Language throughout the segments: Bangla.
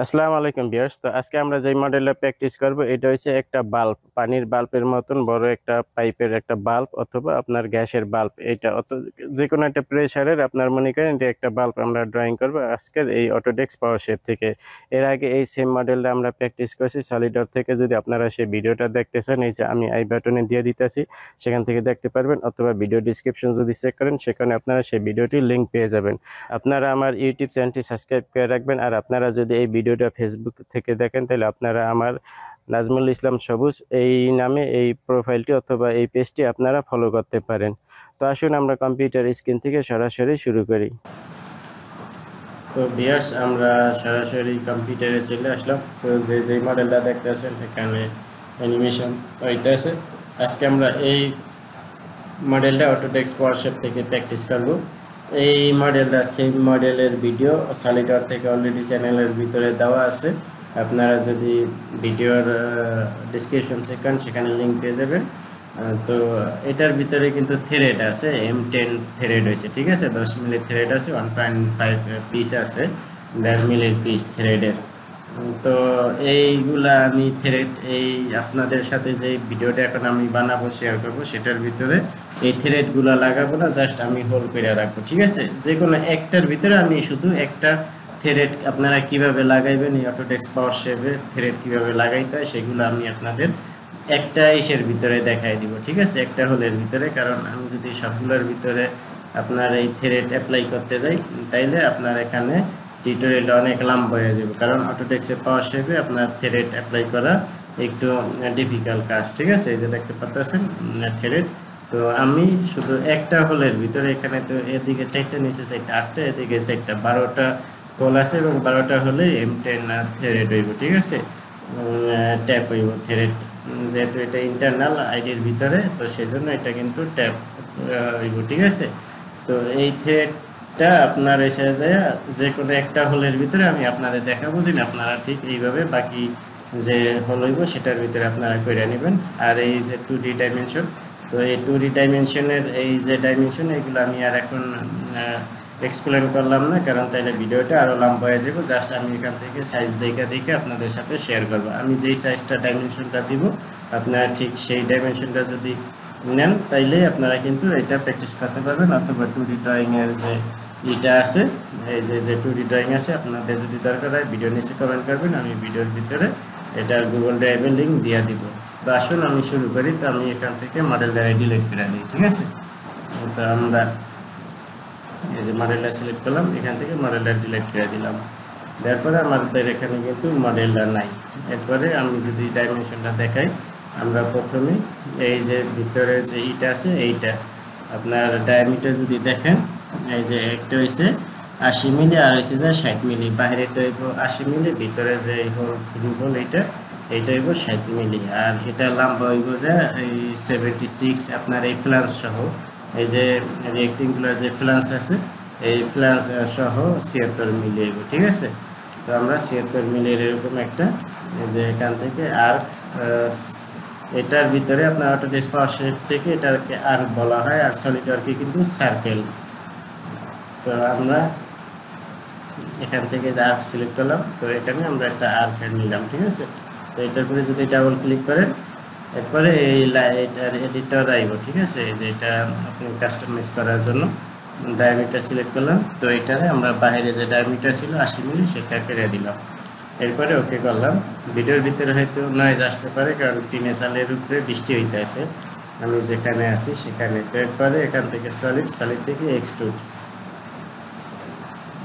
আসসালামু আলাইকুম ভিউয়ার্স। তো আজকে আমরা যে মডেলটা প্র্যাকটিস করব এটা হচ্ছে একটা বাল্ব, পানির বাল্বের মতন বড় একটা পাইপের একটা বাল্ব অথবা আপনার গ্যাসের বাল্ব। এটা যে কোনো একটা প্রেসারের আপনার মনে করেন এটা একটা বাল্ব আমরা ড্রয়িং করব আজকের এই অটোডেস্ক পাওয়ার শেপ থেকে। এর আগে এই সেম মডেলটা আমরা প্র্যাকটিস করেছি সলিডর থেকে। যদি আপনারা সেই ভিডিওটা দেখতে চান এই যে আমি আই বাটনে দিয়ে দিতেছি, সেখান থেকে দেখতে পারবেন, অথবা ভিডিও ডিসক্রিপশন যদি চেক করেন সেখানে আপনারা সেই ভিডিওটির লিঙ্ক পেয়ে যাবেন। আপনারা আমার ইউটিউব চ্যানেলটি সাবস্ক্রাইব করে রাখবেন। আর আপনারা যদি এই ভিডিওটা ফেসবুক থেকে দেখেন তাহলে আপনারা আমার নাজমুল ইসলাম সবুজ এই নামে এই প্রোফাইলটি অথবা এই পেজটি আপনারা ফলো করতে পারেন। তো আসুন আমরা কম্পিউটার স্ক্রিন থেকে সরাসরি শুরু করি। তো ভিউয়ার্স, আমরা সরাসরি কম্পিউটারে চলে আসলাম। তো যে মডেলটা দেখতেছেন এখানে অ্যানিমেশন হইতেছে। আজকে আমরা এই মডেলটা অটোডেস্ক পাওয়ার শেপ থেকে প্র্যাকটিস করব। এই মডেলটা সেম মডেলের ভিডিও সলিডর থেকে অলরেডি চ্যানেলের ভিতরে দেওয়া আছে। আপনারা যদি ভিডিওর ডিসক্রিপশন সেকশন সেখানে লিঙ্ক পেয়ে যাবেন। তো এটার ভিতরে কিন্তু থ্রেড আছে, M10 থ্রেড হয়েছে, ঠিক আছে। 10 মিলি থ্রেড আছে, 1.5 পিস আছে, 1.5 মিলির পিস থ্রেডের। তো এইগুলা আমি থ্রেড এই আপনাদের সাথে যে ভিডিওটা এখন আমি বানাবো শেয়ার করব সেটার ভিতরে এই থ্রেডগুলো লাগাবো না, জাস্ট আমি হোল্ড করে রাখবো, ঠিক আছে। যে কোনো একটার ভিতরে আমি শুধু একটা থ্রেড আপনারা কিভাবে লাগাইবেন, এই অটোডেস্ক পাওয়ার শেপে থ্রেড কিভাবে লাগাইতে হয় সেগুলো আমি আপনাদের একটা ইসের ভিতরে দেখাই দিব, ঠিক আছে, একটা হোলের ভিতরে। কারণ আমি যদি সবগুলোর ভিতরে আপনার এই থ্রেড অ্যাপ্লাই করতে যাই তাইলে আপনার এখানে টিউটোরিয়ালটা অনেক লম্বা হয়ে যাবে। কারণ অটোডেস্কের পাওয়ার শেপে আপনার থ্রেড অ্যাপ্লাই করা একটু ডিফিকাল্ট কাজ, ঠিক আছে। এই যে দেখতে পাচ্ছেন থ্রেড। তো আমি শুধু একটা হোলের ভিতরে, এখানে তো এদিকে 4টা, নিচে 4টা, 8টা, এদিকে 4টা, 12টা হোল আছে এবং 12টা হলে M10 থ্রেড হইব, ঠিক আছে, ট্যাপ হইব থ্রেড। যেহেতু এটা ইন্টারনাল আইডির ভিতরে, তো সেজন্য এটা কিন্তু ট্যাপ হইব, ঠিক আছে। তো এই থ্রেডটা আপনার এসে যায় যে কোনো একটা হোলের ভিতরে আমি আপনাদের দেখাবো, দিন আপনারা ঠিক এইভাবে বাকি যে হোল হইব সেটার ভিতরে আপনারা করে নেবেন। আর এই যে 2D ডাইমেনশন, তো এই 2D ডাইমেনশনের এই যে ডাইমেনশন এগুলো আমি আর এখন এক্সপ্লেন করলাম না, কারণ তাইলে ভিডিওটা আরও লম্বা হয়ে যাবে। জাস্ট আমি এখান থেকে সাইজ দেখে আপনাদের সাথে শেয়ার করব। আমি যেই সাইজটা ডাইমেনশনটা দিব আপনারা ঠিক সেই ডাইমেনশনটা যদি নেন তাইলে আপনারা কিন্তু এটা প্র্যাকটিস করতে পারবেন। অথবা 2D ড্রয়িংয়ের যে এটা আছে, এই যে 2D ড্রয়িং আছে, আপনাদের যদি দরকার হয় ভিডিও নিচে কমেন্ট করবেন, আমি ভিডিওর ভিতরে এটার গুগল ড্রাইভের লিঙ্ক দিয়ে দিব। তো আসুন আমি শুরু করি। তো আমি এখান থেকে মডেলটা ডিলিট করে দিই, ঠিক আছে। তো আমরা এই যে মডেলটা সিলেক্ট করলাম, এখান থেকে মডেলটা ডিলিট করে দিলাম। তারপরে আমাদের এখানে কিন্তু মডেলটা নাই। এরপরে আমি যদি ডাইমেনশনটা দেখাই, আমরা প্রথমে এই যে ভিতরে যে ইটা আছে এইটা আপনার ডায়ামিটার যদি দেখেন, এই যে একটা হয়েছে 80 মিলি আর হয়েছে যে 60 মিলি। বাইরেটা হইব 80 মিলি, ভিতরে যে হোল এইটা হইব 60 মিলি। আর এটা লম্বা হইব যে এই 76 আপনার এই ফ্ল্যান্স সহ, এই যে রেক্টেঙ্গুলার যে ফ্ল্যান্স আছে এই ফ্ল্যান্স সহ 76 মিলি হইব, ঠিক আছে। তো আমরা 76 মিলির এরকম একটা এই যে এখান থেকে আর্ক, এটার ভিতরে আপনার অটোডেস্ক পাওয়ার শেপ থেকে এটাকে আর্ক বলা হয়, আর সলিডওয়ার্কে কিন্তু সার্কেল। তো আমরা এখান থেকে যে আর্ক সিলেক্ট করলাম, তো এখানে আমরা একটা আর্ক নিলাম, ঠিক আছে। তো এটার পরে যদি ডাবল ক্লিক করেন এরপরে এই এটার এডিটর আইব, ঠিক আছে। এই যে এটা আপনি কাস্টমাইজ করার জন্য ডায়ামিটার সিলেক্ট করলাম। তো এটারে আমরা বাইরে যে ডায়ামিটার ছিল 80 মিলি সেটা কেটে দিলাম। এরপরে ওকে করলাম। ভিডিওর ভিতরে হয়তো নয়েজ আসতে পারে, কারণ টিনের চালের উপরে বৃষ্টি হইতে আছে, আমি যেখানে আছি সেখানে। তো এরপরে এখান থেকে সলিড থেকে এক্সট্রুড,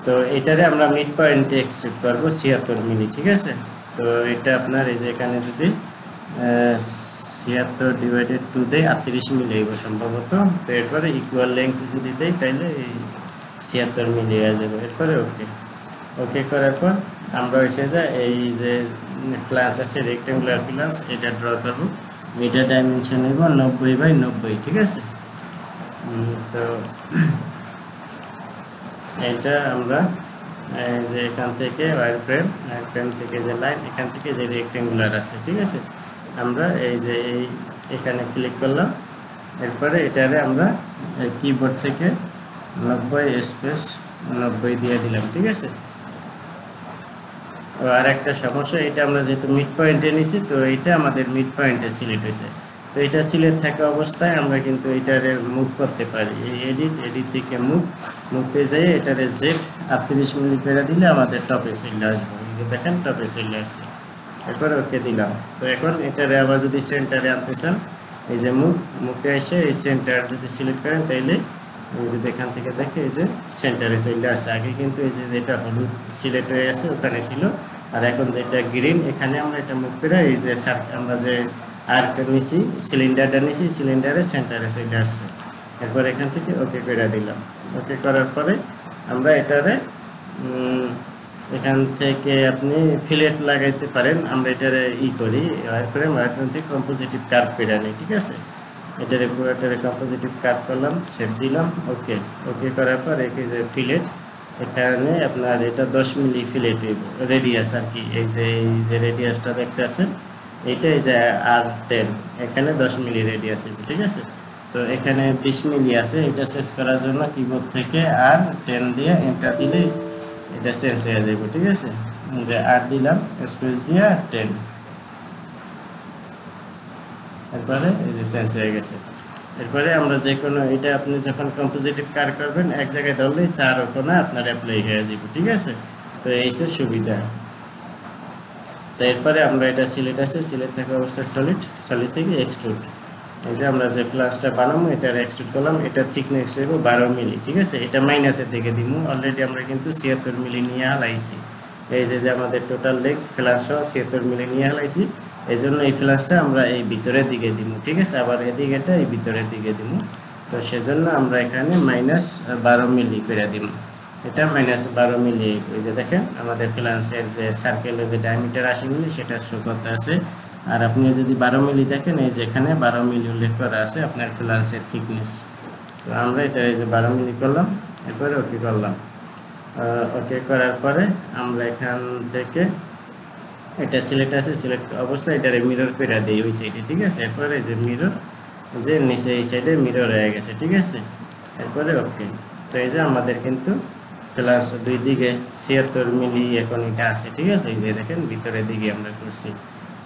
তো এটারে আমরা মিড পয়েন্টে এক্সট্রুড করবো 76 মিলি, ঠিক আছে। তো এটা আপনার এই যে এখানে যদি 76 ডিভাইডেড 2 দেয় 38 মিলি হইব সম্ভবত। তো এরপরে ইকুয়াল লেংথ যদি দেয় তাহলে এই 76 মিলি হয়ে যাবে। এরপরে ওকে করার পর আমরা হয়েছে যে এই যে ফ্ল্যান্স আছে রেক্টেঙ্গুলার ফ্ল্যান্স, এটা ড্র করবো। এটার ডাইমেনশন হইব 90/90, ঠিক আছে। তো এটা আমরা যে এখান থেকে ওয়্যার ফ্রেম থেকে যে লাইন, এখান থেকে যে রেক্টেঙ্গুলার আছে, ঠিক আছে, আমরা এই যে এখানে ক্লিক করলাম। এরপরে এটারে আমরা কিবোর্ড থেকে 90 স্পেস 90 দিয়ে দিলাম, ঠিক আছে। আর একটা সমস্যা, এটা আমরা যেহেতু মিড পয়েন্টে নিছি, তো এটা আমাদের মিড পয়েন্টে সিলেক্ট হয়েছে। তো এটা সিলেক্ট থাকা অবস্থায় আমরা কিন্তু এটারে মুভ করতে পারি, এই এডিট থেকে মুভে যাই এটারে জেড 38 মিলি করে দিলে আমাদের টপে চলে আসবে। দেখেন টপে চলে আসছে। এরপরে ওকে দিলাম। তো এখন এটারে আবার যদি সেন্টারে আনতে চান, এই যে মুভে এসে এই সেন্টার যদি সিলেক্ট করেন তাইলে যদি এখান থেকে দেখে এই যে সেন্টারে চলে আসছে। আগে কিন্তু এই যে যেটা হলুদ সিলেক্ট হয়ে আছে ওখানে ছিল, আর এখন যেটা গ্রিন এখানে আমরা এটা মুভ করে এই যে আমরা যে আর্ক নিছি, সিলিন্ডারটা নিছি, সিলিন্ডারে সেন্টারে চলে আসছে। এরপর এখান থেকে ওকে করে দিলাম। ওকে করার পরে আমরা এটারে এখান থেকে আপনি ফিলেট লাগাইতে পারেন। আমরা এটারে করি ওয়ারফ্রেম থেকে কম্পোজিটিভ কার্ভ করে নিই, ঠিক আছে। এটারে পুরোটারে কম্পোজিটিভ কাট করলাম, সেভ দিলাম, ওকে। ওকে করার পর একে যে ফিলেট, এখানে আপনার এটা 10 মিলি ফিলেট রেডিয়াস আর কি, এই যে রেডিয়াসটা দেখতে আছেন এইটা, এই যে R10, এখানে 10 মিলি রেডিয়াস, ঠিক আছে। তো এখানে 20 মিলি আছে, এটা চেঞ্জ করার জন্য কিবোর্ড থেকে R10 দিয়ে এন্টার দিলে এটা চেঞ্জ হয়ে যাবে, ঠিক আছে। যে R দিলাম, স্পেস দিয়ে 10, এরপরে এই যে চেঞ্জ হয়ে গেছে। এরপরে আমরা যে কোনো এটা আপনি যখন কম্পোজিটিভ কার করবেন এক জায়গায় ধরলেই 4 কোণা আপনার অ্যাপ্লাই হয়ে যাবে, ঠিক আছে। তো এই সে সুবিধা। তো এরপরে আমরা এটা সিলেক্ট আছে, সিলেক্ট থাকা অবস্থায় সলিড থেকে এক্সট্রুড, এই যে আমরা যে ফ্লাশটা বানাবো এটার এক্সট্রুড করলাম। এটা থিকনেস হইব 12 মিলি, ঠিক আছে। এটা মাইনাসের দিকে দিব, অলরেডি আমরা কিন্তু 76 মিলি নিয়ে হালাইছি। এই যে আমাদের টোটাল লেগ ফ্লাশ সহ 76 মিলি নিয়ে হালাইছি, এই জন্য এই ফ্লাশটা আমরা এই ভিতরের দিকে দিব, ঠিক আছে। আবার এদিকেটা এই ভিতরের দিকে দিব। তো সেজন্য আমরা এখানে -12 মিলি করে দিব। এটা -12 মিলি, এই যে দেখেন আমাদের ফ্লান্সের যে সার্কেলের যে ডায়ামিটার 80 মিলি সেটা শো করতে আছে। আর আপনি যদি 12 মিলি দেখেন, এই যে এখানে 12 মিলি উল্লেখ করা আছে আপনার ফ্লান্সের থিকনেস। তো আমরা এটা এই যে 12 মিলি করলাম, এরপরে ওকে করলাম। ওকে করার পরে আমরা এখান থেকে এটা সিলেক্ট আছে, সিলেক্ট অবস্থায় এটারে মিরর করে দেই ওই সাইডে, ঠিক আছে। এরপরে এই যে মিরর, যে নিচে এই সাইডে মিরর হয়ে গেছে, ঠিক আছে। এরপরে ওকে। তো এই যে আমাদের কিন্তু প্লাস দুই দিকে 76 মিলি এখন এটা আছে, ঠিক আছে। এই যে দেখেন ভিতরের দিকে আমরা করছি।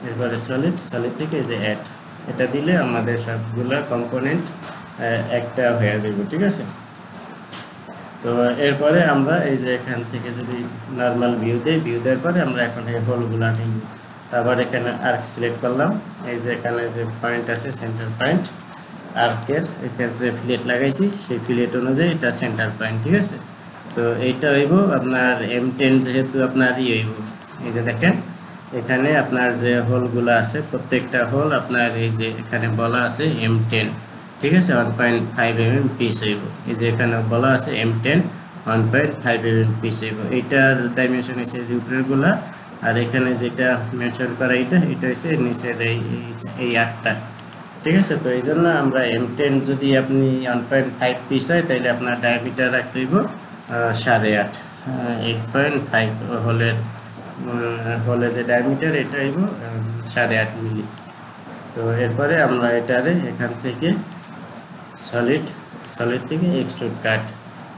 এরপরে সলিড থেকে এই যে অ্যাড, এটা দিলে আমাদের সবগুলা কম্পোনেন্ট একটা হয়ে যাবে, ঠিক আছে। তো এরপরে আমরা এই যে এখান থেকে যদি নর্মাল ভিউ দেই, ভিউ দেওয়ার পরে আমরা এখন এই হোলগুলা নিব। আবার এখানে আর্ক সিলেক্ট করলাম, এই যে এখানে যে পয়েন্ট আছে সেন্টার পয়েন্ট আর্কের, এখানে যে ফিলেট লাগাইছি সেই ফিলেট অনুযায়ী এটা সেন্টার পয়েন্ট, ঠিক আছে। তো এইটা হইব আপনার M10, যেহেতু আপনার হইব, এই যে দেখেন এখানে আপনার যে হোলগুলো আছে প্রত্যেকটা হোল আপনার এই যে এখানে বলা আছে M10, ঠিক আছে। 1.5 mm পিস হইব, এই যে এখানে বলা আছে M10 1.5 mm পিস হইব। এইটার ডাইমেনশন হচ্ছে যে উপরেরগুলা, আর এখানে যেটা মেনশন করা এটা হচ্ছে নিচের এই 8টা, ঠিক আছে। তো এই জন্য আমরা M10 যদি আপনি 1.5 পিস হয় তাহলে আপনার ডায়ামিটার রাখতে হইব 8.5, 8.5 হলে যে ডায়ামিটার এটা হইব 8.5 মিলি। তো এরপরে আমরা এটারে এখান থেকে সলিড থেকে এক্সট্রুড কাট,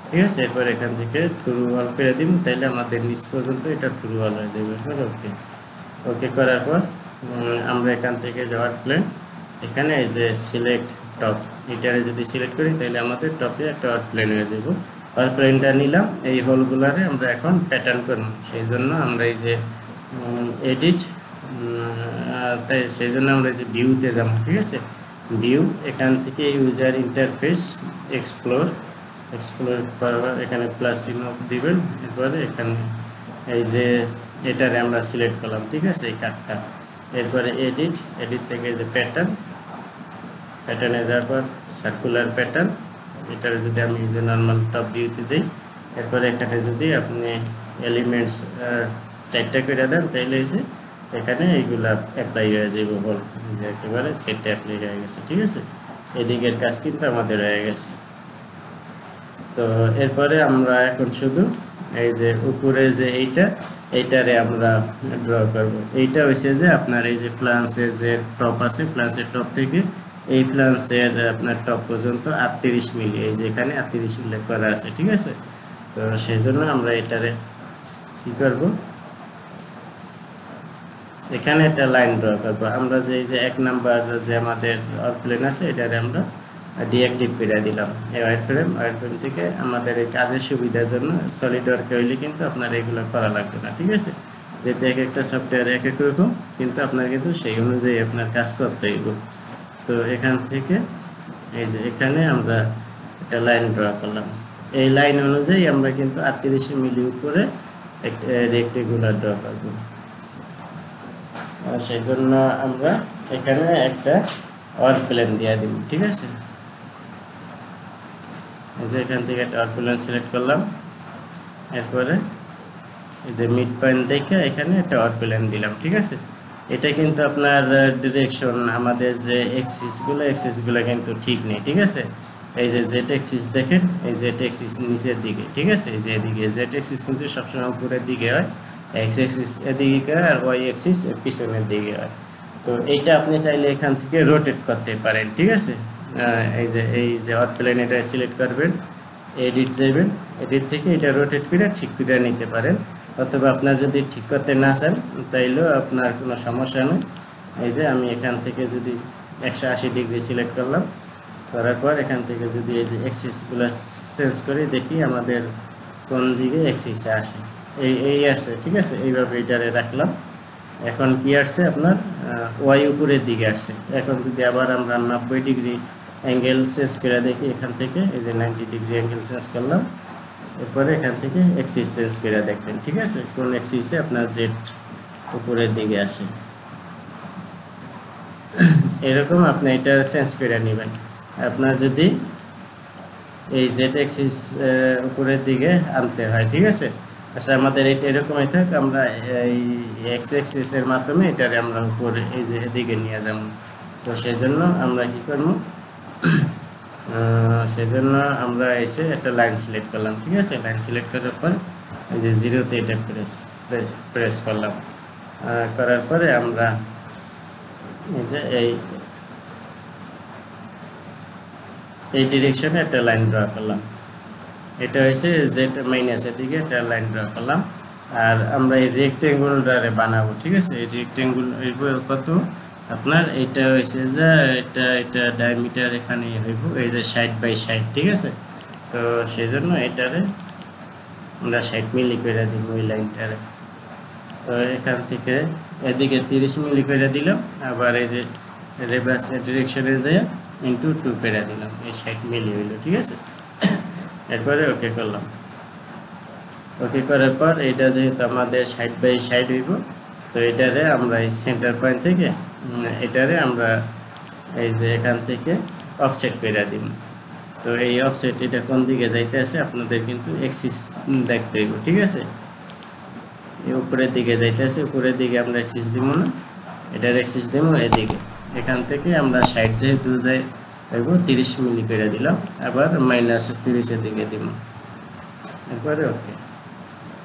ঠিক আছে। এরপর এখান থেকে থ্রু ওয়াল করে দিব, তাইলে আমাদের নিচ পর্যন্ত এটা থ্রু ওয়াল হয়ে যাবে। ওকে। ওকে করার পর আমরা এখান থেকে যাওয়ার প্ল্যান, এখানে এই যে সিলেক্ট টপ, এটারে যদি সিলেক্ট করি তাহলে আমাদের টপে একটা আউট প্লেন হয়ে যাব। আউট প্লেনটা নিলাম, এই হোলগুলারে আমরা এখন প্যাটার্ন করব, সেই জন্য আমরা এই যে এডিট, তাই সেই জন্য আমরা এই যে ভিউতে যাব, ঠিক আছে। ভিউ, এখান থেকে ইউজার ইন্টারফেস এক্সপ্লোর করার এখানে প্লাস চিহ্ন দিবেন। এরপরে এখানে এই যে এটারে আমরা সিলেক্ট করলাম, ঠিক আছে, এই কার্ডটা। এরপরে এডিট থেকে যে প্যাটার্নে যাওয়ার পর সার্কুলার প্যাটার্ন, এটারে যদি আমি যে নর্মাল টপ ভিউতে দিই, এরপরে এখানে যদি আপনি এলিমেন্টস 4টা করে দেন তাহলে এই যে এখানে এইগুলা অ্যাপ্লাই হয়ে যাবে, বল যে একেবারে 4টা অ্যাপ্লাই হয়ে গেছে, ঠিক আছে। এদিকের কাজ কিন্তু আমাদের হয়ে গেছে। তো এরপরে আমরা এখন শুধু এই যে উপরে যে এইটারে আমরা ড্র করব। এইটা হচ্ছে যে আপনার এই যে ফ্লান্সের যে টপ আছে, ফ্লান্সের টপ থেকে এই ফ্লান্সের আপনার টপ পর্যন্ত 38 মিলি, এই যে এখানে 38 উল্লেখ করা আছে, ঠিক আছে। তো সেই জন্য আমরা এটারে কি করব, এখানে একটা লাইন ড্র করবো আমরা, যে এই যে 1 নাম্বার যে আমাদের প্লেন আছে এটারে আমরা ডিঅ্যাক্টিভ করে দিলাম। এই ওয়্যারফ্রেম থেকে আমাদের এই কাজের সুবিধার জন্য সলিড ওয়ার্কে হইলে কিন্তু আপনার এগুলো করা লাগবে না, ঠিক আছে। যেহেতু এক একটা সফটওয়্যার এক এক রকম, কিন্তু আপনার কিন্তু সেই অনুযায়ী আপনার কাজ করতে হইব। তো এখান থেকে এই যে এখানে আমরা একটা লাইন ড্র করলাম। এই লাইন অনুযায়ী আমরা কিন্তু 38 মিলি উপরে একটা রেক্টেঙ্গুলার ড্র করব। সেই জন্য আমরা এখানে একটা ওয়ার্ক প্লেন দিয়ে দিব, ঠিক আছে। এখান থেকে একটা ওয়ার্ক প্লেন সিলেক্ট করলাম, এরপরে এই যে মিড পয়েন্ট দেখে এখানে একটা ওয়ার্ক প্লেন দিলাম, ঠিক আছে। এটা কিন্তু আপনার ডিরেকশন, আমাদের যে এক্সিসগুলো কিন্তু ঠিক নেই, ঠিক আছে। এই যে জেড এক্সিস দেখেন, এই জেড এক্সিস নিচের দিকে, ঠিক আছে। এই যে এদিকে জেড এক্সিস কিন্তু সবসময় উপরের দিকে হয়, এক্স এক্সিস এদিকে আর ওয়াই এক্সিস পিছনের দিকে হয়। তো এইটা আপনি চাইলে এখান থেকে রোটেট করতে পারেন, ঠিক আছে। এই যে ওয়ার্ক প্লেন এটা সিলেক্ট করবেন, এডিট যাবেন, এডিট থেকে এটা রোটেট করে ঠিক করে নিতে পারেন। অথবা আপনার যদি ঠিক করতে না চান তাইলেও আপনার কোনো সমস্যা নেই। এই যে আমি এখান থেকে যদি 180 ডিগ্রি সিলেক্ট করলাম, করার পর এখান থেকে যদি এই যে এক্সিসগুলো চেঞ্জ করে দেখি আমাদের কোন দিকে এক্সিসে আসে, এই আসছে, ঠিক আছে। এইভাবে এটারে রাখলাম। এখন কি আসছে আপনার ওয়াই উপরের দিকে আসছে। এখন যদি আবার আমরা 90 ডিগ্রি অ্যাঙ্গেল চেঞ্জ করে দেখি, এখান থেকে এই যে 90 ডিগ্রি অ্যাঙ্গেল চেঞ্জ করলাম, এরপরে এখান থেকে এক্সিস চেঞ্জ করে দেখবেন, ঠিক আছে, কোন এক্সিসে আপনার জেড উপরের দিকে আসে। এরকম আপনি এটা চেঞ্জ করে নেবেন। আপনার যদি এই জেড এক্সিস উপরের দিকে আনতে হয়, ঠিক আছে। আচ্ছা, আমাদের এটা এরকমই থাক, আমরা এই এক্স এক্সিস এর মাধ্যমে এটারে আমরা উপরে এই যে এদিকে নিয়ে যাব। তো সেজন্য আমরা কি করব, সেজন্য আমরা এসে একটা লাইন সিলেক্ট করলাম, ঠিক আছে। লাইন সিলেক্ট করার পর এই যে জিরোতে এটা প্রেস করলাম। করার পরে আমরা এই যে এই ডিরেকশনে একটা লাইন ড্র করলাম। এটা হচ্ছে জেড মাইনাসের দিকে একটা লাইন ড্র করলাম। আর আমরা এই রেক্টেঙ্গুলটারে বানাবো, ঠিক আছে। এই রেক্টেঙ্গুল কত আপনার, এটা হয়েছে যে এটা ডায়ামিটার এখানে হইব এই যে 60/60, ঠিক আছে। তো সেই জন্য এটারে আমরা 60 মিলি করে দিব ওই লাইনটারে। তো এখান থেকে এদিকে 30 মিলি করে দিলাম, আবার এই যে রেভার্স ডিরেকশনে যায় ইন্টু 2 করে দিলাম, এই 60 মিলি হইলো, ঠিক আছে। এরপরে ওকে করলাম। ওকে করার পর এটা যেহেতু আমাদের 60/60 হইব, তো এটারে আমরা এই সেন্টার পয়েন্ট থেকে এটারে আমরা এই যে এখান থেকে অফসেট করে দিব। তো এই অফসেট এটা কোন দিকে যাইতে আছে আপনাদের কিন্তু এক্সিস দেখতে হইব, ঠিক আছে। এই উপরের দিকে যাইতে আছে, উপরের দিকে আমরা এক্সিস দিব না, এটার এক্সিস দিব এদিকে। এখান থেকে আমরা 60 যেহেতু যাই হইব 30 মিলি করে দিলাম, আবার -30 এর দিকে দিব। এরপরে ওকে।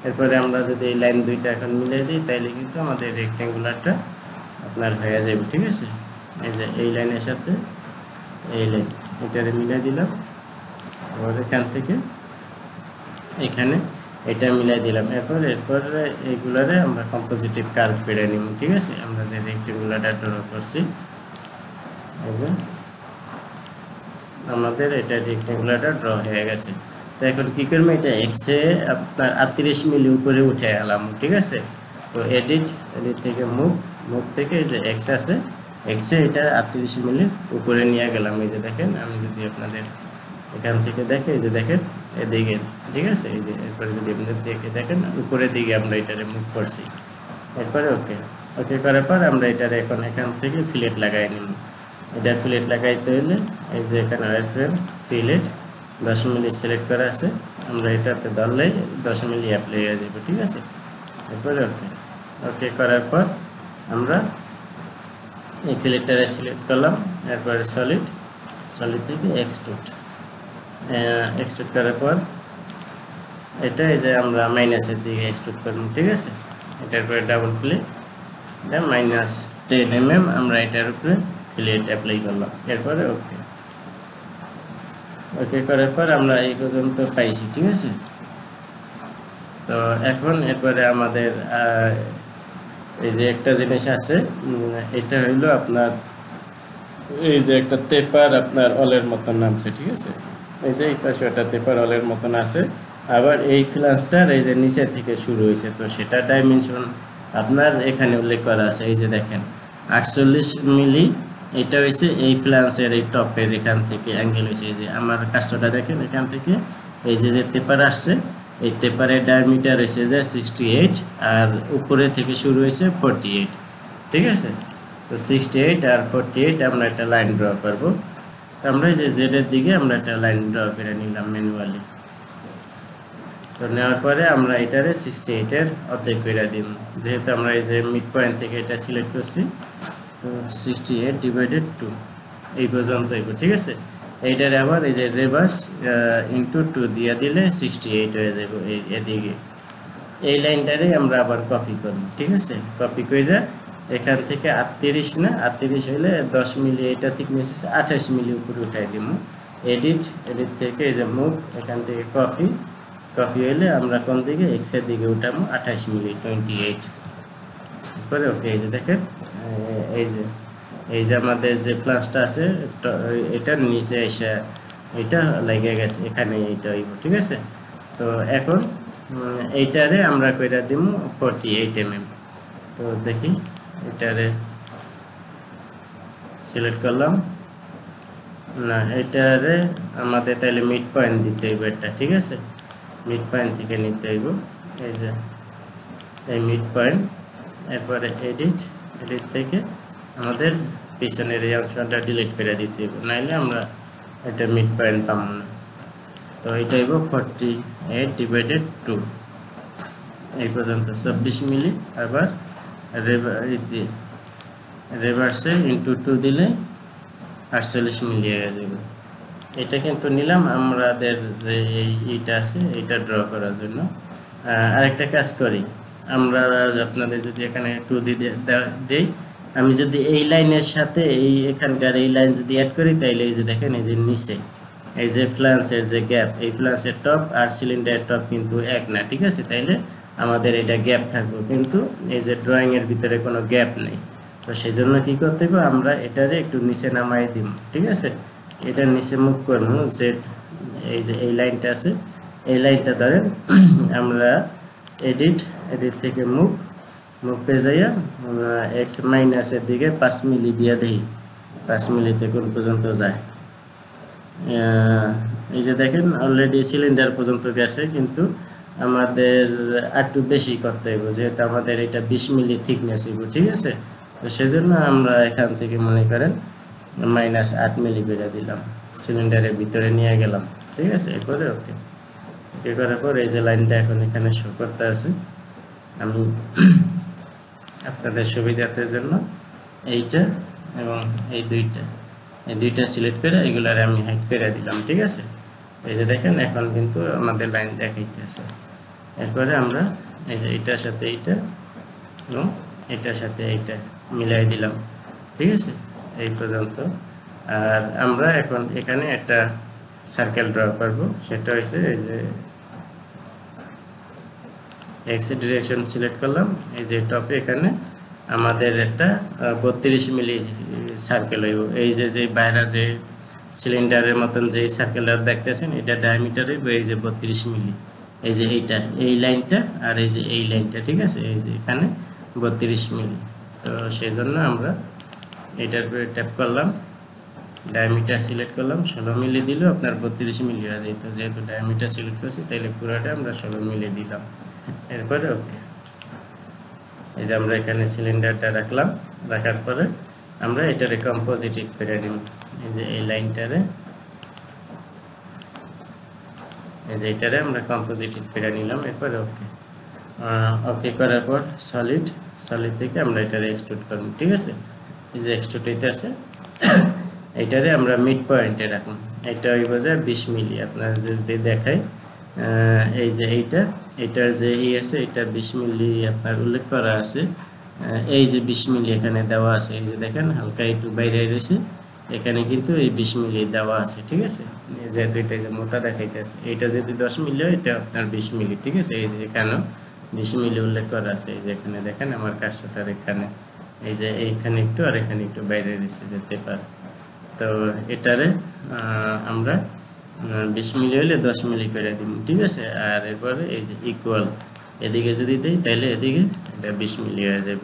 এরপরে আমরা যদি এই লাইন দুইটা এখন মিলিয়ে দিই তাহলে কিন্তু আমাদের রেক্টেঙ্গুলারটা আপনার হয়ে যাবে, ঠিক আছে। এই যে এই লাইনের সাথে এই লাইন এটারে মিলিয়ে দিলাম, আবার এখান থেকে এখানে এটা মিলিয়ে দিলাম। এরপরে এইগুলারে আমরা কম্পোজিটিভ কার্ভ করে নিব, ঠিক আছে। আমরা যে রেক্টেঙ্গুলারটা ড্র করছি, এই যে আমাদের এটা রেক্টেঙ্গুলারটা ড্র হয়ে গেছে। তো এখন কি করবো, এটা এক্সে আপনার 38 মিলি উপরে উঠে গেলাম, ঠিক আছে। তো এডিট থেকে মুভ থেকে এই যে এক্স আছে, এক্সে এটা 38 মিলি উপরে নিয়ে গেলাম। এই যে দেখেন, আমি যদি আপনাদের এখান থেকে দেখে এই যে দেখেন এদিকে, ঠিক আছে। এই যে এরপরে যদি আপনাদের দেখেন উপরের দিকে আমরা এটারে মুভ করছি। এরপরে ওকে করার পর আমরা এটারে এখন এখান থেকে ফিলেট লাগাই নিব। এটা ফিলেট লাগাইতে হলে এই যে এখানে ওয়্যারফ্রেম ফিলেট 10 মিলি সিলেক্ট করা আছে, আমরা এটাতে ধরলেই 10 মিলি অ্যাপ্লাই হয়ে যাবে, ঠিক আছে। এরপরে ওকে করার পর আমরা এই ফিলেটটারে সিলেক্ট করলাম, এরপরে সলিড থেকে এক্সট্রুড করার পর এটা এই যে আমরা মাইনাসের দিকে এক্সট্রুড করলাম, ঠিক আছে। এটার পরে ডাবল ক্লিক, এটা -10 mm আমরা এটার উপরে ফিলেট অ্যাপ্লাই করলাম। এরপরে ওকে করার পর আমরা এই পর্যন্ত পাইছি, ঠিক আছে। তো এখন এরপরে আমাদের এই যে একটা জিনিস আছে, এটা হইলো আপনার এই যে একটা টেপার আপনার অলের মতন নামছে, ঠিক আছে। এই যে এই পাশে একটা টেপার অলের মতন আছে। আবার এই ফ্লান্সটার এই যে নিচে থেকে শুরু হয়েছে, তো সেটা ডাইমেনশন আপনার এখানে উল্লেখ করা আছে। এই যে দেখেন 48 মিলি, এটা হয়েছে এই ফ্লান্সের এই টপের এখান থেকে অ্যাঙ্গেল হয়েছে। এই যে আমার কাজটা দেখেন, এখান থেকে এই যে যে টেপার আসছে, এই টেপারের ডায়ামিটার হয়েছে যে 68, আর উপরে থেকে শুরু হয়েছে 48, ঠিক আছে। তো 68 আর 48 আমরা একটা লাইন ড্র করব। আমরা এই যে জেড এর দিকে আমরা একটা লাইন ড্র করে নিলাম ম্যানুয়ালি। তো নেওয়ার পরে আমরা এটারে 68 এর অর্ধেক করে দিব, যেহেতু আমরা এই যে মিড পয়েন্ট থেকে এটা সিলেক্ট করছি। তো 68 ডিভাইডেড 2 এই পর্যন্ত হইব, ঠিক আছে। এইটারে আবার এই যে রিভার্স ইনটু 2 দিয়ে দিলে 68 হয়ে যাব এদিকে। এই লাইনটারে আমরা আবার কপি করব, ঠিক আছে। কপি কইরা এখান থেকে 38 না 38 হইলে 10 মিলি এটা থিকনেস আছে, 28 মিলি উপরে উঠাই দিব। এডিট থেকে এই যে মুভ, এখান থেকে কপি হইলে আমরা কোন দিকে এক্স এর দিকে উঠাবো, 28 মিলি 28 পরে ওকে। এই যে দেখেন এই যে আমাদের যে প্লাসটা আছে এটার নিচে এসে এটা লেগে গেছে এখানে, এইটা হইব, ঠিক আছে। তো এখন এইটারে আমরা কইরা দিব 48 mm। তো দেখি এটারে সিলেক্ট করলাম না, এটারে আমাদের তাহলে মিড পয়েন্ট দিতে হইব এটা, ঠিক আছে। মিড পয়েন্ট থেকে নিতে হইব এই যে এই মিড পয়েন্ট, এরপরে এডিট থেকে আমাদের পিছনের এই অপশনটা ডিলিট করে দিতে হইব, নাইলে আমরা এটা মিড পয়েন্ট পাবো না। তো এটা হইব 48 ডিভাইডেড 2 এই পর্যন্ত 26 মিলি। আবার রিভার্সে ইনটু 2 দিলে 48 মিলি হয়ে যাবে। এটা কিন্তু নিলাম আমাদের যে এইটা আছে এটা ড্র করার জন্য। আরেকটা কাজ করি আমরা, আপনাদের যদি এখানে 2 দেই, আমি যদি এই লাইনের সাথে এই এখানকার এই লাইন যদি অ্যাড করি, তাইলে এই যে দেখেন এই যে নিচে এই যে ফ্লান্সের যে গ্যাপ, এই ফ্লান্সের টপ আর সিলিন্ডারের টপ কিন্তু এক না, ঠিক আছে। তাইলে আমাদের এটা গ্যাপ থাকবে, কিন্তু এই যে ড্রয়িং এর ভিতরে কোনো গ্যাপ নেই। তো সেই জন্য কি করতে হবে, আমরা এটারে একটু নিচে নামাই দিব, ঠিক আছে। এটার নিচে মুভ করবো, জেড এই যে এই লাইনটা আছে এই লাইনটা ধরেন আমরা এডিট থেকে মুভ পেয়ে যাইয়া এক্স মাইনাসের দিকে 5 মিলি দিয়ে দিই, 5 মিলিতে কোন পর্যন্ত যায়। এই যে দেখেন অলরেডি সিলিন্ডার পর্যন্ত গেছে, কিন্তু আমাদের একটু বেশি করতে হবে, যেহেতু আমাদের এটা 20 মিলি থিকনেস হইব, ঠিক আছে। তো সেজন্য আমরা এখান থেকে মনে করেন -8 মিলি করে দিলাম, সিলিন্ডারের ভিতরে নিয়ে গেলাম, ঠিক আছে। এরপরে ওকে করার পর এই যে লাইনটা এখন এখানে শো করতে আছে, আমি আপনাদের সুবিধার্থের জন্য এইটা এবং এই দুইটা সিলেক্ট করে এগুলার আমি হাইড করে দিলাম, ঠিক আছে। এই যে দেখেন এখন কিন্তু আমাদের লাইন দেখাইতেছে। এরপরে আমরা এই যে এটার সাথে এইটা এবং এটার সাথে এইটা মিলাই দিলাম, ঠিক আছে, এই পর্যন্ত। আর আমরা এখন এখানে একটা সার্কেল ড্র করব, সেটা হচ্ছে এই যে এক্স ডিরেকশন সিলেক্ট করলাম, এই যে টপে এখানে আমাদের একটা 32 মিলি সার্কেল হইব। এই যে বাইরে যে সিলিন্ডারের মতন যে সার্কেলটা দেখতেছেন, এটা ডায়ামিটার হইব এই যে 32 মিলি। এই যে এইটা এই লাইনটা আর এই যে এই লাইনটা, ঠিক আছে, এই যে এখানে 32 মিলি। তো সেই জন্য আমরা এটার উপরে ট্যাপ করলাম, ডায়ামিটার সিলেক্ট করলাম, 16 মিলি দিলেও আপনার 32 মিলি হয়ে যেত। যেহেতু ডায়ামিটার সিলেক্ট করছি তাইলে পুরোটা আমরা 16 মিলি দিলাম। এরপরে ওকে, এই যে আমরা এখানে সিলিন্ডারটা রাখলাম, রাখার পরে আমরা এটারে কম্পোজিটিভ করে নিব। এই যে এই লাইনটারে এই যে এটারে আমরা কম্পোজিটিভ করে নিলাম। এরপরে ওকে করার পর সলিড থেকে আমরা এটারে এক্সট্রুড করব, ঠিক আছে। এই যে এক্সট্রুড হইতে আছে, এইটারে আমরা মিড পয়েন্টে রাখলাম। এটা হইব যে 20 মিলি। আপনারা যদি দেখাই এই যে এইটার যে আছে এটা 20 মিলি আপনার উল্লেখ করা আছে। এই যে 20 মিলি এখানে দেওয়া আছে, এই যে দেখেন হালকা একটু বাইরে রয়েছে, এখানে কিন্তু এই 20 মিলি দেওয়া আছে, ঠিক আছে। যেহেতু এটা যে মোটা দেখাইতেছে, এইটা যদি 10 মিলি হয় এটা আপনার 20 মিলি, ঠিক আছে। এই যে এখানেও 20 মিলি উল্লেখ করা আছে। এই যে এখানে দেখেন আমার কাজটার এখানে, এই যে এইখানে একটু আর এখানে একটু বাইরে দিচ্ছে যে পেপার। তো এটারে আমরা 20 মিলি হলে 10 মিলি করে দিব, ঠিক আছে। আর এরপরে এই যে ইকুয়াল এদিকে যদি দিই তাহলে এদিকে এটা 20 মিলি হয়ে যাব।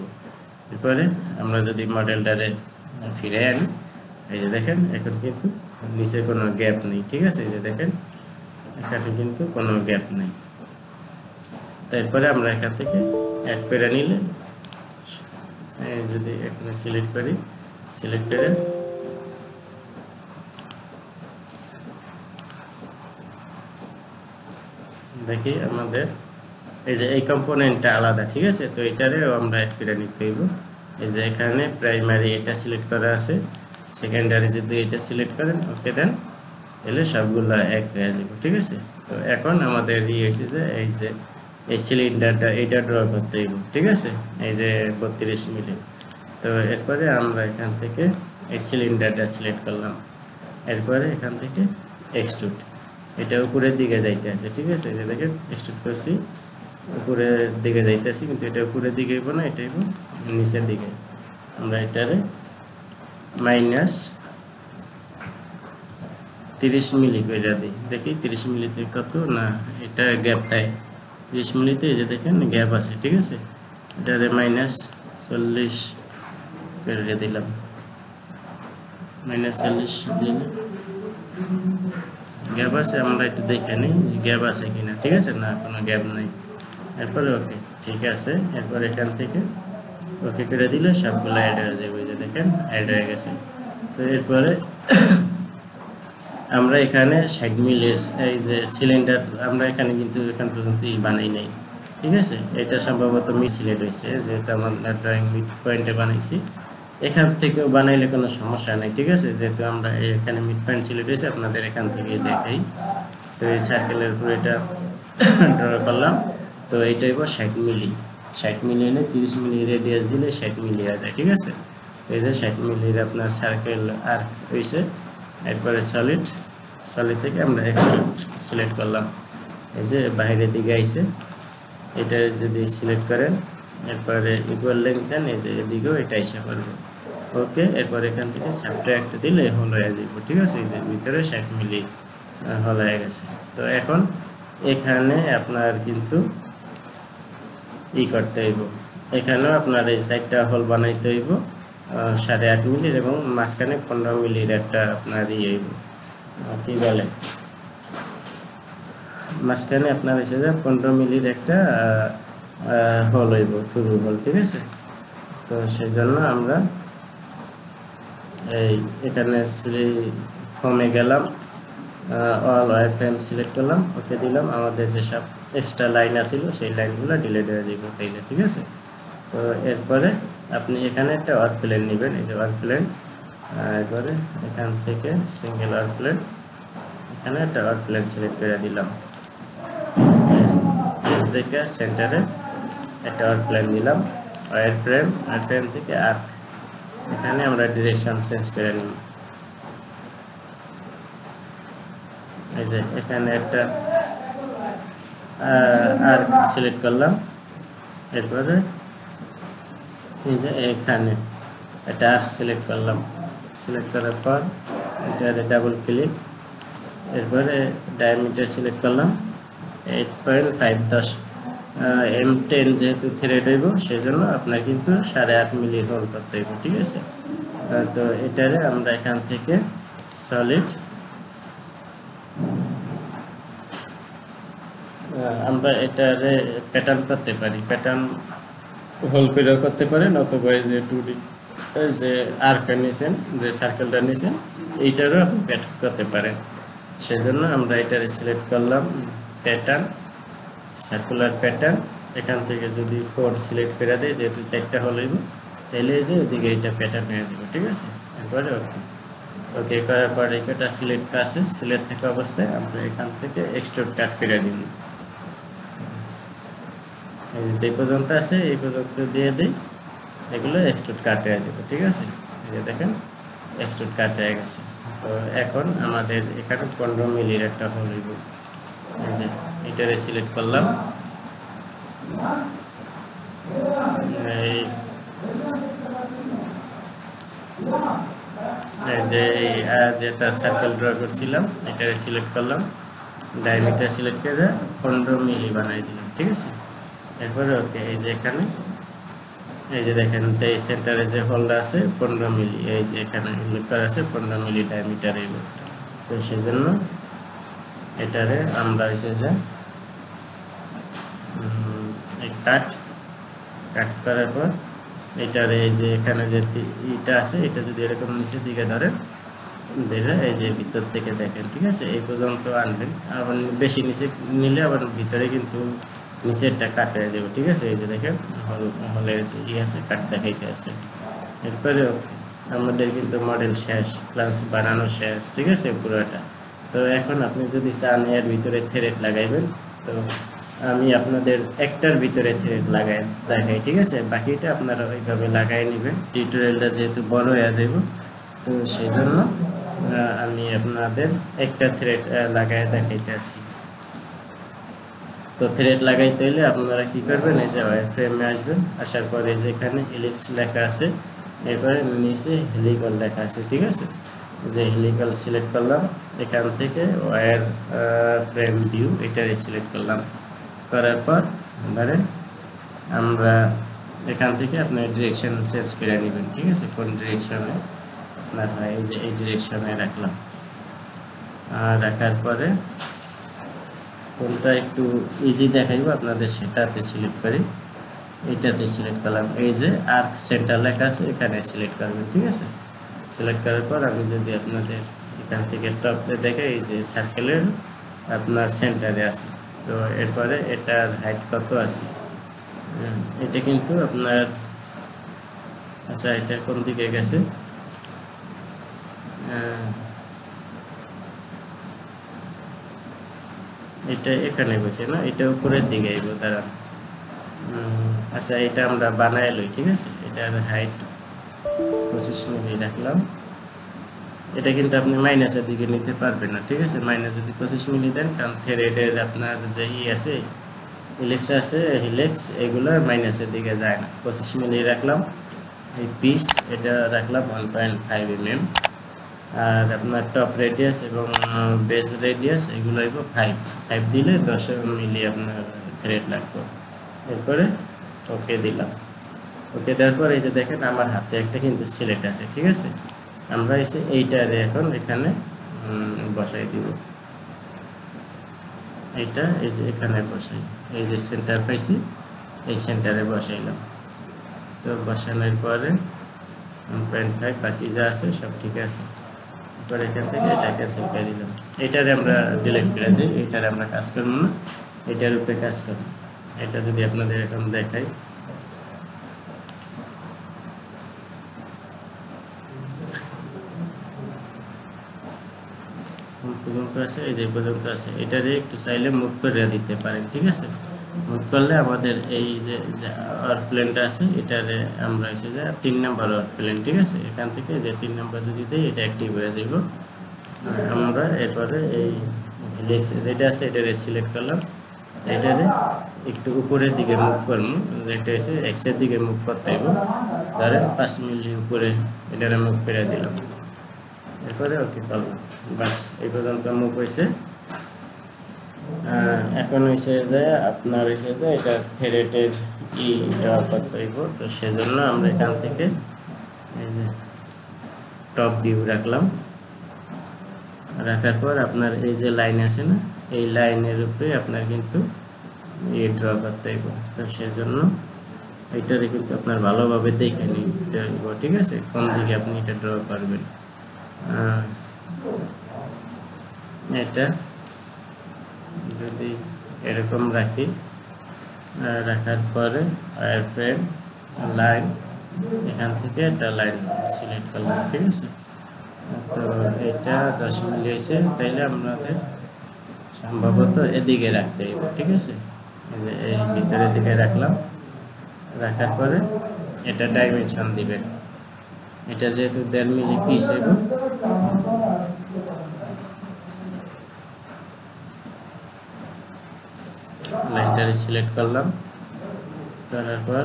এরপরে আমরা যদি মডেলটারে ফিরে আনি, এই যে দেখেন এখন কিন্তু নিচে কোনো গ্যাপ নেই, ঠিক আছে। এই যে দেখেন এখানে কিন্তু কোনো গ্যাপ নেই। তারপরে আমরা এখান থেকে অ্যাড করে নিলে, যদি এখানে সিলেক্ট করি, সিলেক্ট করে দেখি আমাদের এই যে এই কম্পোনেন্টটা আলাদা, ঠিক আছে। তো এটারেও আমরা অ্যাড করে নিতে হইব। এই যে এখানে প্রাইমারি এটা সিলেক্ট করা আছে, সেকেন্ডারি যদি এটা সিলেক্ট করেন, ওকে দেন, তাহলে সবগুলো এক হয়ে যাবে, ঠিক আছে। তো এখন আমাদের হয়েছে যে এই সিলিন্ডারটা এইটা ড্র করতে হইব, ঠিক আছে। এই যে 32 মিলি। তো এরপরে আমরা এখান থেকে এই সিলিন্ডারটা সিলেক্ট করলাম। এরপরে এখান থেকে এক্সট্রুড, এটা উপরের দিকে যাইতে আছে, ঠিক আছে। এই যে দেখেন এক্সট্রুড করছি, উপরের দিকে যাইতেছি, কিন্তু এটা উপরের দিকে হইব না, এটা হইব নিচের দিকে। আমরা এটারে -30 মিলি করে দিই, দেখি 30 মিলিতে কত না, এটা গ্যাপ তাই 30 মিলিতে এই যে দেখেন গ্যাপ আছে, ঠিক আছে। এটারে -40 করে দিলাম, -40 দিলে গ্যাপ আছে, আমরা একটু দেখে নিই গ্যাপ আছে কিনা, ঠিক আছে। না, কোনো গ্যাপ নাই। এরপরে ওকে, ঠিক আছে। এরপর এখান থেকে ওকে করে দিলে সবগুলো অ্যাড হয়ে যাবে, এই যে দেখেন অ্যাড হয়ে গেছে। তো এরপরে আমরা এখানে 60 মিলির এই যে সিলিন্ডার আমরা এখানে কিন্তু এখান পর্যন্ত বানাই নাই, ঠিক আছে। এটা সম্ভবত মিসিলেট হয়েছে, যেহেতু আমরা ড্রয়িং মিড পয়েন্টে বানাইছি। এখান থেকেও বানাইলে কোনো সমস্যা নেই, ঠিক আছে। যেহেতু আমরা এখানে মিড পয়েন্ট সিলেক্ট হয়েছে, আপনাদের এখান থেকে দেখাই। তো এই সার্কেলের উপর এটা ড্র করলাম। তো এইটাই 60 মিলি, 60 মিলি হলে 30 মিলি রেডিয়াস দিলে 60 মিলি হয়ে যায়, ঠিক আছে। এই যে 60 মিলির আপনার সার্কেল আর্ক হয়েছে। এরপরে সলিড থেকে আমরা এক্সট্রুড সিলেক্ট করলাম, এই যে বাইরের দিকে আইছে, এটা যদি সিলেক্ট করেন, এরপরে ইকুয়াল লেন্থ দেন, এই যে এদিকেও এটা এসে করবে, ওকে। এরপর এখান থেকে সাবট্রাক্ট দিলে হল হয়ে যাবে, ঠিক আছে। এই যে ভিতরে 60 মিলি হল হয়ে গেছে। তো এখন এখানে আপনার কিন্তু করতে হইব, এখানেও আপনার এই 4টা হোল বানাইতে হইব 8.5 মিলির, এবং মাঝখানে 15 মিলির একটা আপনার হইব, কি বলে, মাঝখানে আপনার এসে যায় 15 মিলির একটা হোল হইব, থ্রু হোল, ঠিক আছে। তো সেই জন্য আমরা এই এখানে ফর্মে গেলাম, অল ওয়ার ফ্রেম সিলেক্ট করলাম, ওকে দিলাম। আমাদের যেসব এক্সট্রা লাইন আছিল সেই লাইনগুলো ডিলিট হয়ে যাবে তাইলে, ঠিক আছে। তো এরপরে আপনি এখানে একটা ওয়ার্ক প্লেন নেবেন, এই যে ওয়ার্ক প্লেন। এরপরে এখান থেকে সিঙ্গেল ওয়ার্ক প্লেন, এখানে একটা ওয়ার্ক প্লেন সিলেক্ট করে দিলাম, দেখে সেন্টারে একটা ওয়ার্ক প্লেন দিলাম। ওয়ার ফ্রেম থেকে আর্ক, এখানে আমরা ডিরেকশন চেঞ্জ করে নিব। এই যে এখানে একটা আর্ক সিলেক্ট করলাম। এরপরে এই যে এখানে একটা আর্ক সিলেক্ট করলাম, সিলেক্ট করার পর এটাতে ডাবল ক্লিক, এরপরে ডায়ামিটার সিলেক্ট করলাম 8.5 M10, যেহেতু থ্রেড হইব সেই জন্য আপনার কিন্তু 8.5 মিলি হোল করতে হইব, ঠিক আছে। তো এটারে আমরা এখান থেকে সলিড, আমরা এটারে প্যাটার্ন করতে পারি, প্যাটার্ন হোল করে করতে পারেন, অথবা এই যে 2D এই যে আর্কটা নিয়েছেন, যে সার্কেলটা নিয়েছেন, এইটারও আপনি প্যাটার্ন করতে পারেন। সেজন্য আমরা এটারে সিলেক্ট করলাম প্যাটার্ন, সার্কুলার প্যাটার্ন। এখান থেকে যদি 4 সিলেক্ট করে দেয়, যেহেতু 4টা হোল হইব, তাহলে এই যে এদিকে এটা প্যাটার্ন হয়ে যাবে, ঠিক আছে। এরপরে ওকে, ওকে করার পর এটা সিলেক্ট আছে, সিলেক্ট থাকা অবস্থায় আমরা এখান থেকে এক্সট্রুড কাট করে দিন, যে পর্যন্ত আছে এই পর্যন্ত দিয়ে দিই, এগুলো এক্সট্রুড কাট হয়ে যাবে, ঠিক আছে। এই যে দেখেন এক্সট্রুড কাট হয়ে গেছে। তো এখন আমাদের এখানে 15 মিলির একটা হোল হইব, এই যে এটারে সিলেক্ট করলাম, এই যে যেটা সার্কেল ড্র করছিলাম এটা সিলেক্ট করলাম, ডায়ামিটার সিলেক্ট করে 15 মিলি বানাই দিলাম, ঠিক আছে। এরপরে ওকে, এই যে এখানে এই যে দেখেন যে এই সেন্টারে যে হোলটা আছে 15 মিলি, এই যে এখানে উল্লেখ করা আছে 15 মিলি ডায়ামিটার এইগুলো। তো সেজন্য এটারে আমরা হচ্ছে যে কাট করার পর এটার এই যে এখানে যে ইটা আছে এটা যদি এরকম নিচের দিকে ধরেন ধরে এই যে ভিতর থেকে দেখেন, ঠিক আছে, এই পর্যন্ত আনবেন। আবার বেশি নিচে নিলে আবার ভিতরে কিন্তু নিচেরটা কাট হয়ে যাবে, ঠিক আছে। এই যে দেখেন হলের যে আছে কাট দেখাইতে আছে। এরপরে আমাদের কিন্তু মডেল শেষ, প্লাস বানানো শেষ, ঠিক আছে পুরোটা। তো এখন আপনি যদি চান এর ভিতরে থ্রেড লাগাইবেন, তো আমি আপনাদের একটার ভিতরে থ্রেড দেখাই, ঠিক আছে। বাকিটা আপনারা ওইভাবে লাগাই নেবেন, টিউটোরিয়ালটা যেহেতু বড় হয়ে যাব, তো সেই জন্য আমি আপনাদের একটা থ্রেড লাগাই দেখাইতে আসি। তো থ্রেড লাগাইতে হলে আপনারা কি করবেন, এই যে ওয়্যার ফ্রেমে আসবেন, আসার পরে যে এখানে ইলিপস লেখা আছে, এরপরে নিচে হেলিকল লেখা আছে, ঠিক আছে। যে হেলিকল সিলেক্ট করলাম, এখান থেকে ওয়্যার ফ্রেম ভিউ এটারে সিলেক্ট করলাম, করার পর ধরেন আমরা এখান থেকে আপনার ডিরেকশন চেঞ্জ করে নেবেন, ঠিক আছে, কোন ডিরেকশনে আপনার হয়। এই যে এই ডিরেকশনে রাখলাম, রাখার পরে কোনটা একটু ইজি দেখাইব আপনাদের সেটাতে সিলেক্ট করি, এইটাতে সিলেক্ট করলাম। এই যে আর্ক সেন্টার লেখা আছে এখানে সিলেক্ট করবেন, ঠিক আছে। সিলেক্ট করার পর আমি যদি আপনাদের এখান থেকে টপে দেখে এই যে সার্কেলের আপনার সেন্টারে আছে, তো এরপরে এটার হাইট কত আছে, এটা কিন্তু আপনার, আচ্ছা এটা কোন দিকে গেছে, এটা এখানে বসে না, এটা উপরের দিকে আইব, তারা আচ্ছা এটা আমরা বানাই লই, ঠিক আছে। এটার হাইট 25 মিলি রাখলাম। এটা কিন্তু আপনি মাইনাসের দিকে নিতে পারবেন না, ঠিক আছে। মাইনাস যদি 25 মিলি দেন, কারণ থ্রেডের আপনার যে আছে ইলিপস আছে হিলেক্স, এগুলো মাইনাসের দিকে যায় না। 25 মিলি রাখলাম। এই পিস এটা রাখলাম 1.5 mm, আর আপনার টপ রেডিয়াস এবং বেস রেডিয়াস এগুলো হইব 5 দিলে 10 মিলি আপনার থ্রেড লাগবে। এরপরে ওকে দিলাম। ওকে দেওয়ার পর এই যে দেখেন আমার হাতে একটা কিন্তু সিলেক্ট আছে, ঠিক আছে। আমরা এসে এইটারে এখন এখানে বসাই দিব, এইটা এই যে এখানে বসাই, এই যে সেন্টার পাইছি এই সেন্টারে বসাইলাম। তো বসানোর পরে 1.5 বাকি যা আছে সব ঠিক আছে। এরপর এখান থেকে এটা ক্যান্সেল করে দিলাম, এইটারে আমরা ডিলিট করে দিই, এইটারে আমরা কাজ করবো না, এটার উপরে কাজ করব। এটা যদি আপনাদের এখন দেখাই, পর্যন্ত আছে, এই যে পর্যন্ত আছে, এটারে একটু চাইলে মুভ করে দিতে পারেন, ঠিক আছে। মুভ করলে আমাদের এই যে আওয়ার প্লেনটা আছে এটারে আমরা এসে যে 3 নাম্বার আওয়ার প্লেন, ঠিক আছে। এখান থেকে যে 3 নাম্বার যদি দেই এটা অ্যাক্টিভ হয়ে যাবে। আমরা এরপরে এই হেলিক্স যেটা আছে এটারে সিলেক্ট করলাম, এটারে একটু উপরের দিকে মুভ করব, যেটা এসে এক্স এর দিকে মুভ করতে হবে, ধরেন 5 মিলি উপরে এটারে মুভ করে দিলাম। এরপরে ওকে করলাম, বাস এই পর্যন্ত মুভ হয়েছে। এখন হয়েছে যে আপনার হয়েছে যে এটা থ্রেডের ড্র করতে হইব, তো সেজন্য আমরা এখান থেকে এই যে টপ ভিউ রাখলাম, রাখার পর আপনার এই যে লাইন আছে না, এই লাইনের উপরে আপনার কিন্তু ড্র করতে হইব। তো সেজন্য এইটারে কিন্তু আপনার ভালোভাবে দেখে নিতে হইব, ঠিক আছে, কোন দিকে আপনি এটা ড্র করবেন। এটা যদি এরকম রাখি, রাখার পরে ওয়্যার ফ্রেম লাইন, এখান থেকে একটা লাইন সিলেক্ট করলাম, ঠিক আছে। তো এটা 10 মিলি হয়েছে, তাইলে আমাদের সম্ভবত এদিকে রাখতে হবে, ঠিক আছে। এই ভিতরের দিকে রাখলাম, রাখার পরে এটা ডাইমেনশন দিবেন। এটা যেহেতু 1.5 মিলি পিস হইব, লাইনটারে সিলেক্ট করলাম, করার পর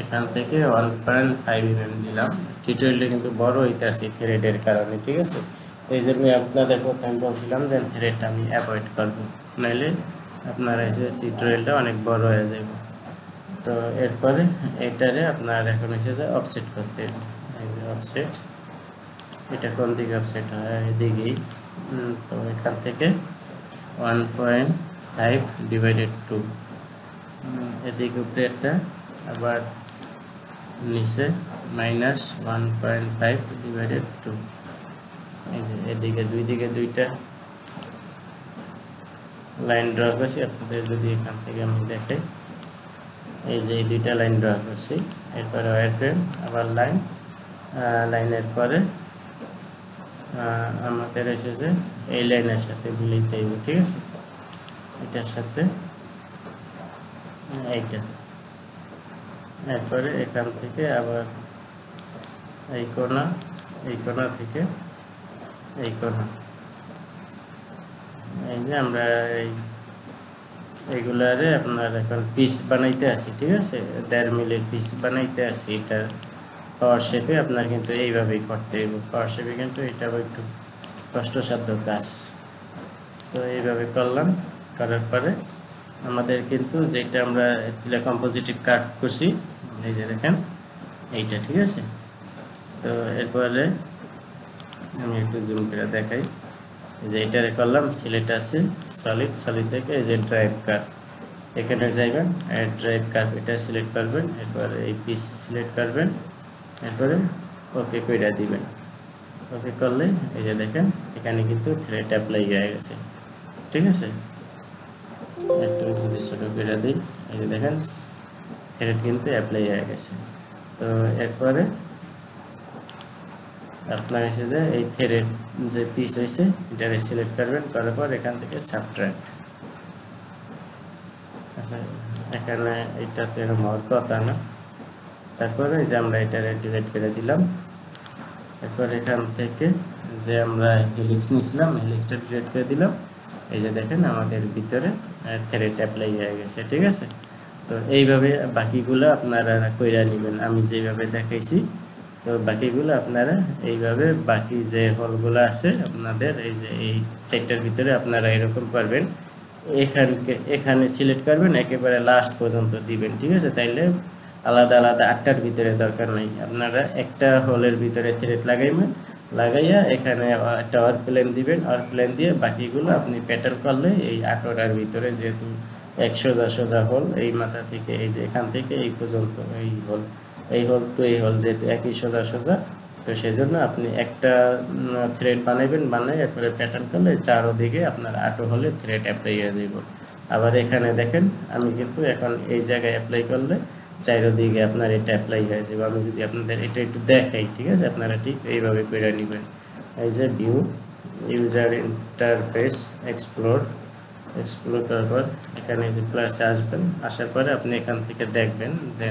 এখান থেকে 1.5 mm দিলাম। টিউটোরিয়ালটা কিন্তু বড় হইতেছে থ্রেডের কারণে, ঠিক আছে। এই জন্য আপনাদের প্রথমে বলছিলাম যে থ্রেডটা আমি অ্যাভয়েড করবো, নাইলে আপনার এই যে টিউটোরিয়ালটা অনেক বড় হয়ে যাবে। তো এরপরে এটারে আপনার এখন এসে যে অফসেট করতে হবে। এই যে অফসেট, এটা কোন দিকে অফসেট হয়, এদিকেই। তো এখান থেকে 1.5 ডিভাইডেড 2, এদিকে উপরে একটা, আবার নিচে -1.5 ডিভাইডেড 2। এই যে এদিকে দুই দিকে দুইটা লাইন ড্র করছি। আপনাদের যদি এখান থেকে আমি দেখাই, এই যে দুইটা লাইন ড্র করছি। এরপরে ওয়্যারফ্রেম, আবার লাইনের পরে আমাদের এসেছে এই লাইনের সাথে মিলিতে হবে, ঠিক আছে। এটার সাথে এইটা, এরপরে এখান থেকে আবার এই কোণা থেকে এই কোণা, এই যে আমরা এইগুলারে আপনার এখন পিস বানাইতে আসি, ঠিক আছে। 1.5 মিলির পিস বানাইতে আসি। এটা পাওয়ার শেপে আপনার কিন্তু এইভাবেই করতে হবে। পাওয়ার শেপে কিন্তু এটা একটু কষ্টসাধ্য কাজ। তো এইভাবে করলাম, করার পরে আমাদের কিন্তু যেটা আমরা কম্পোজিটিভ কাট করছি, এই যে দেখেন এইটা, ঠিক আছে। তো এরপরে আমি একটু জুম করে দেখাই, যে এটারে করলাম সিলেক্ট আছে, সলিড থেকে এই যে ড্রাইভ কাট, এখানে যাইবেন, ড্রাইভ কাট এটা সিলেক্ট করবেন, এরপরে এই পিস সিলেক্ট করবেন, এরপরে ওকে কইরা দিবেন। ওকে করলে এই যে দেখেন এখানে কিন্তু থ্রেড অ্যাপ্লাই হয়ে গেছে, ঠিক আছে। একটু যদি ছোট করে দিই, এই যে দেখেন থ্রেড কিন্তু অ্যাপ্লাই হয়ে গেছে। তো এরপরে আপনার এসে যে এই থ্রেড যে পিস হয়েছে এটারে সিলেক্ট করবেন, করার পর এখান থেকে সাবট্রাক্ট। আচ্ছা, এখানে এইটাতে হওয়ার কথা না। তারপরে এই যে আমরা এটারে ডিলিট করে দিলাম। এরপর এখান থেকে যে আমরা হেলিক্স নিয়েছিলাম, হেলিক্সটা ডিলিট করে দিলাম। এই যে দেখেন আমাদের ভিতরে থ্রেড অ্যাপ্লাই হয়ে গেছে, ঠিক আছে। তো এইভাবে বাকিগুলো আপনারা কইরা নেবেন, আমি যেভাবে দেখাইছি। তো বাকিগুলো আপনারা এইভাবে বাকি যে হলগুলো আছে আপনাদের এই যে এই 4টার ভিতরে আপনারা এরকম করবেন। এখানে সিলেক্ট করবেন, একেবারে লাস্ট পর্যন্ত দিবেন, ঠিক আছে। তাইলে আলাদা আলাদা 8টার ভিতরে দরকার নেই। আপনারা একটা হোলের ভিতরে থ্রেড লাগাইয়া এখানে একটা আর প্লেন দিবেন, আর প্লেন দিয়ে বাকিগুলো আপনি প্যাটার্ন করলে এই 8টার ভিতরে, যেহেতু এক সোজা হোল, এই মাথা থেকে এই যে এখান থেকে এই পর্যন্ত এই হোল টু এই হোল যেহেতু একই সোজা, তো সেই জন্য আপনি একটা থ্রেড বানাবেন, বানাই এরপরে প্যাটার্ন করলে চারোদিকে আপনার 8 হলে থ্রেড অ্যাপ্লাই হয়ে যাব। আবার এখানে দেখেন আমি কিন্তু এখন এই জায়গায় অ্যাপ্লাই করলে চারোদিকে আপনার এটা অ্যাপ্লাই হয়ে যাবে। আমি যদি আপনাদের এটা একটু দেখাই, ঠিক আছে, আপনারা ঠিক এইভাবে করে নেবেন। এই যে ভিউ, ইউজার ইন্টারফেস, এক্সপ্লোর করার পর এখানে যে প্লাসে আসবেন, আসার পরে আপনি এখান থেকে দেখবেন যে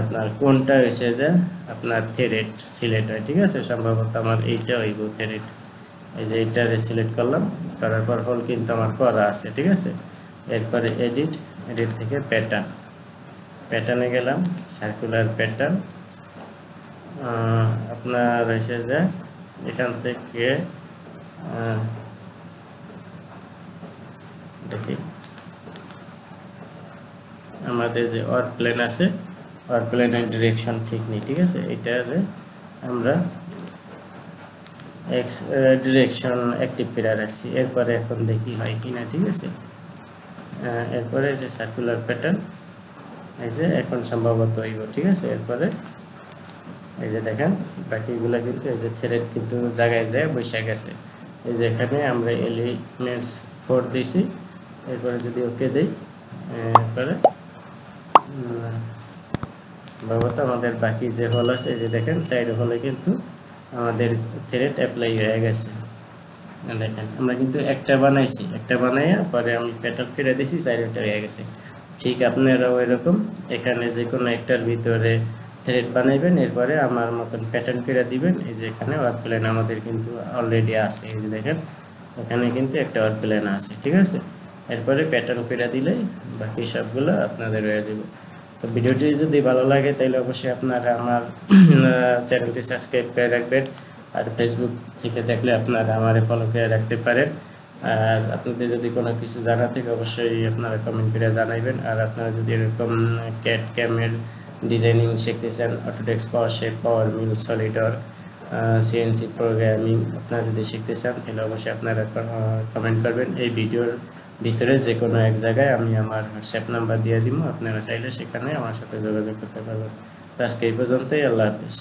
আপনার কোনটা হয়েছে যে আপনার থ্রেড সিলেক্ট হয়, ঠিক আছে। সম্ভবত আমার এইটা হইব থ্রেড। এই যে এইটারে সিলেক্ট করলাম, করার পর হোল কিন্তু আমার করা আছে, ঠিক আছে। এরপরে এডিট থেকে প্যাটার্নে গেলাম, সার্কুলার প্যাটার্ন। আপনার হয়েছে যে এখান থেকে দেখি আমাদের যে অর প্লেন আছে, অর প্লেনের ডিরেকশন ঠিক নেই, ঠিক আছে। এটারে আমরা এক্স ডিরেকশন অ্যাক্টিভ করে রাখছি। এরপরে এখন দেখি হয় কিনা, ঠিক আছে। এরপরে যে সার্কুলার প্যাটার্ন, এই যে এখন সম্ভবত হইব, ঠিক আছে। এরপরে এই যে দেখেন বাকিগুলো কিন্তু এই যে থ্রেড কিন্তু জায়গায় যায় বসে গেছে। এই যে এখানে আমরা এলিমেন্টস 4 দিয়েছি। এরপরে যদি ওকে দেই, এরপরে সম্ভবত আমাদের বাকি যে হোল আছে, এই যে দেখেন 4 হোলে কিন্তু আমাদের থ্রেড অ্যাপ্লাই হয়ে গেছে। দেখেন আমরা কিন্তু একটা বানাইছি, একটা বানাইয়া পরে আমি প্যাটার্ন করে দিয়েছি, 4টা হয়ে গেছে। ঠিক আপনারাও এরকম এখানে যে কোনো একটার ভিতরে থ্রেড বানাইবেন, এরপরে আমার মতন প্যাটার্ন করে দিবেন। এই যে এখানে ওয়ার্ক প্ল্যান আমাদের কিন্তু অলরেডি আছে, এই যে দেখেন এখানে কিন্তু একটা ওয়ার্ক প্ল্যান আছে, ঠিক আছে। এরপরে প্যাটার্ন করে দিলে বাকি সবগুলো আপনাদের হয়ে যাবে। তো ভিডিওটি যদি ভালো লাগে তাহলে অবশ্যই আপনারা আমার চ্যানেলটি সাবস্ক্রাইব করে রাখবেন, আর ফেসবুক থেকে দেখলে আপনারা আমারে ফলো করে রাখতে পারেন। আর আপনাদের যদি কোনো কিছু জানা থাকে অবশ্যই আপনারা কমেন্ট করে জানাইবেন। আর আপনারা যদি এরকম ক্যাট ক্যামের ডিজাইনিং শিখতে চান, অটোডেস্ক, পাওয়ারশেপ, পাওয়ার মিল, সলিডর, সিএনসি প্রোগ্রামিং আপনারা যদি শিখতে চান তাহলে অবশ্যই আপনারা কমেন্ট করবেন। এই ভিডিওর ভিতরে যে কোনো এক জায়গায় আমি আমার হোয়াটসঅ্যাপ নাম্বার দিয়ে দিব, আপনারা চাইলে সেখানে আমার সাথে যোগাযোগ করতে পারবেন। তো আজকে এই পর্যন্তই, আল্লাহ হাফিজ।